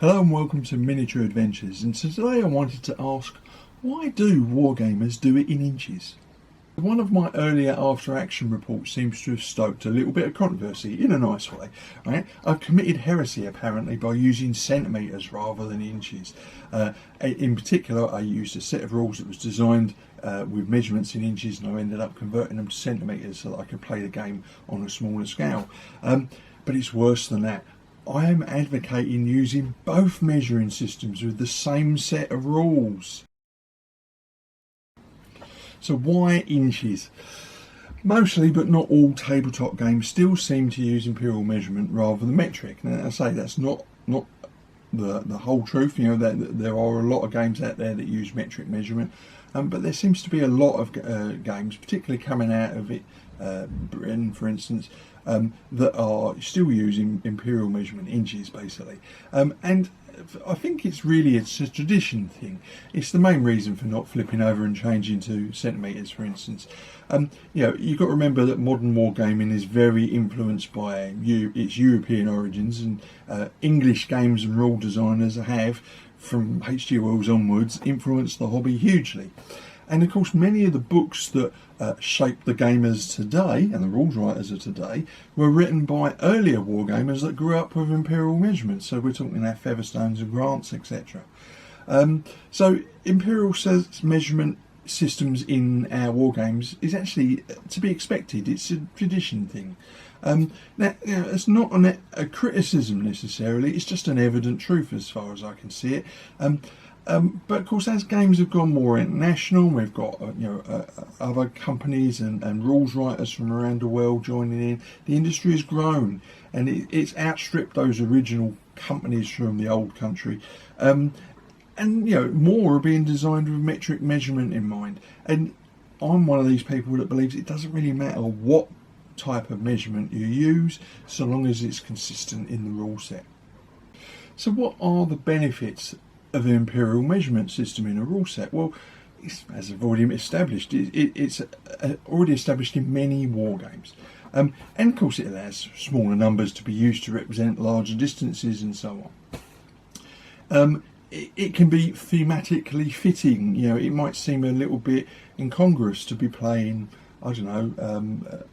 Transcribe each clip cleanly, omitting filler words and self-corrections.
Hello and welcome to Miniature Adventures, and today I wanted to ask, why do Wargamers do it in inches? One of my earlier after action reports seems to have stoked a little bit of controversy in a nice way. Right? I've committed heresy apparently by using centimetres rather than inches. In particular, I used a set of rules that was designed with measurements in inches, and I ended up converting them to centimetres so that I could play the game on a smaller scale. But it's worse than that. I am advocating using both measuring systems with the same set of rules. So why inches? Mostly, but not all, tabletop games still seem to use imperial measurement rather than metric. Now, I say that's not the whole truth. You know, there are a lot of games out there that use metric measurement, but there seems to be a lot of games, particularly coming out of Britain, for instance, that are still using imperial measurement, inches basically, and I think it's a tradition thing. It's the main reason for not flipping over and changing to centimetres, for instance. You've got to remember that modern wargaming is very influenced by its European origins, and English games and rule designers have, from H.G. Wells onwards, influenced the hobby hugely. And of course, many of the books that shape the gamers today, and the rules writers of today, were written by earlier wargamers that grew up with imperial measurements. So we're talking about Featherstones and Grants, etc. So imperial measurement systems in our wargames is actually to be expected. It's a tradition thing. Now, it's not a criticism necessarily. It's just an evident truth as far as I can see it. But of course, as games have gone more international, we've got other companies and rules writers from around the world joining in. The industry has grown, and it's outstripped those original companies from the old country. And more are being designed with metric measurement in mind. And I'm one of these people that believes it doesn't really matter what type of measurement you use, so long as it's consistent in the rule set. So what are the benefits of an imperial measurement system in a rule set? Well, as I've already established, it's already established in many war games, and of course it allows smaller numbers to be used to represent larger distances and so on. It can be thematically fitting. It might seem a little bit incongruous to be playing, I don't know,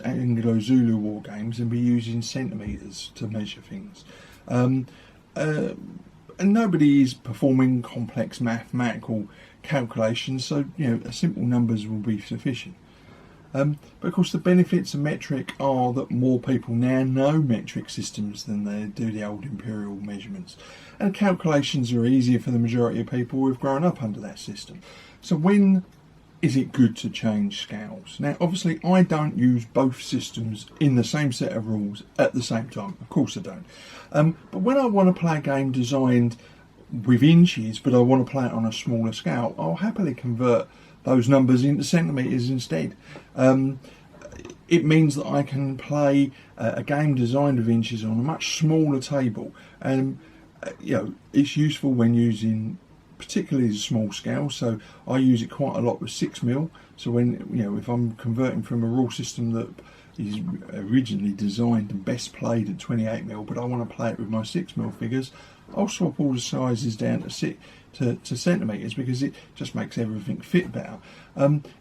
Anglo-Zulu war games and be using centimetres to measure things. And nobody is performing complex mathematical calculations, so simple numbers will be sufficient. But of course, the benefits of metric are that more people now know metric systems than they do the old imperial measurements, and calculations are easier for the majority of people who have grown up under that system. So when is it good to change scales? Now, obviously, I don't use both systems in the same set of rules at the same time. Of course I don't. But when I want to play a game designed with inches, but I want to play it on a smaller scale, I'll happily convert those numbers into centimetres instead. It means that I can play a game designed with inches on a much smaller table, and it's useful when using particularly a small scale. So I use it quite a lot with 6mm. So when if I'm converting from a rule system that is originally designed and best played at 28mm, but I want to play it with my 6mm figures, I'll swap all the sizes down to centimetres, because it just makes everything fit better.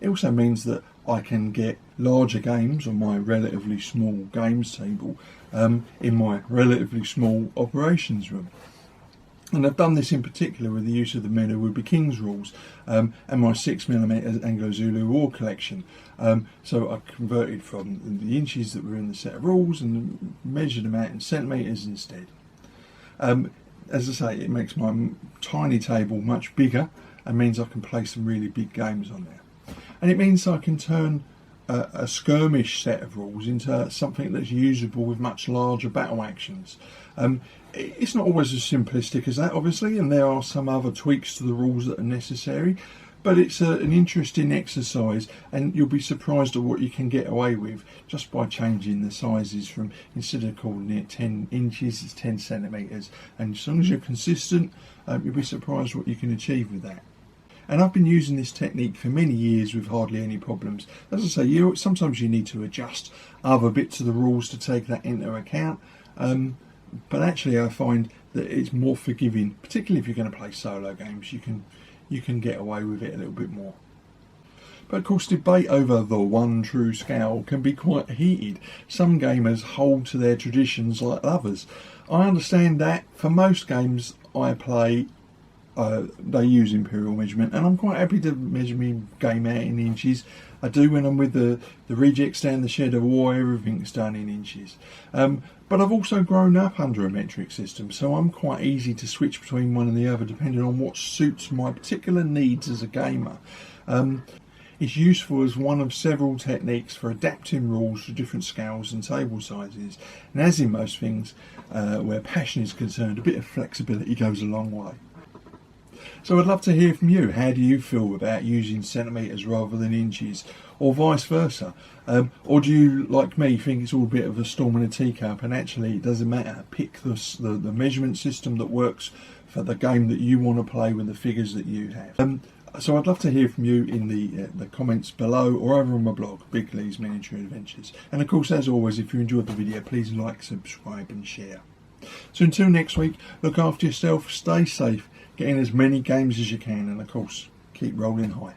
It also means that I can get larger games on my relatively small games table in my relatively small operations room. And I've done this in particular with the use of the Men Who Would Be Kings rules and my 6mm Anglo-Zulu war collection. So I converted from the inches that were in the set of rules and measured them out in centimetres instead. As I say, it makes my tiny table much bigger and means I can play some really big games on there. And it means I can turn a skirmish set of rules into something that's usable with much larger battle actions. It's not always as simplistic as that, obviously, and there are some other tweaks to the rules that are necessary, but it's an interesting exercise, and you'll be surprised at what you can get away with just by changing the sizes from, instead of calling it 10 inches, it's 10 centimetres, and as long as you're consistent, you'll be surprised what you can achieve with that. And I've been using this technique for many years with hardly any problems. As I say, sometimes you need to adjust other bits of the rules to take that into account. but actually I find that it's more forgiving, particularly if you're going to play solo games. You can get away with it a little bit more. But of course, debate over the one true scale can be quite heated. Some gamers hold to their traditions like others. I understand that for most games I play, they use imperial measurement, and I'm quite happy to measure my game out in inches. I do when I'm with the rejects down the shed of war, everything's done in inches. But I've also grown up under a metric system, so I'm quite easy to switch between one and the other depending on what suits my particular needs as a gamer. It's useful as one of several techniques for adapting rules to different scales and table sizes, and as in most things where passion is concerned, a bit of flexibility goes a long way. So I'd love to hear from you. How do you feel about using centimetres rather than inches, or vice versa? Or do you, like me, think it's all a bit of a storm in a teacup and actually it doesn't matter? Pick the measurement system that works for the game that you want to play with the figures that you have. So I'd love to hear from you in the comments below or over on my blog, Big Lee's Miniature Adventures. And of course, as always, if you enjoyed the video, please like, subscribe and share. So until next week, look after yourself, stay safe, get in as many games as you can, and of course, keep rolling high.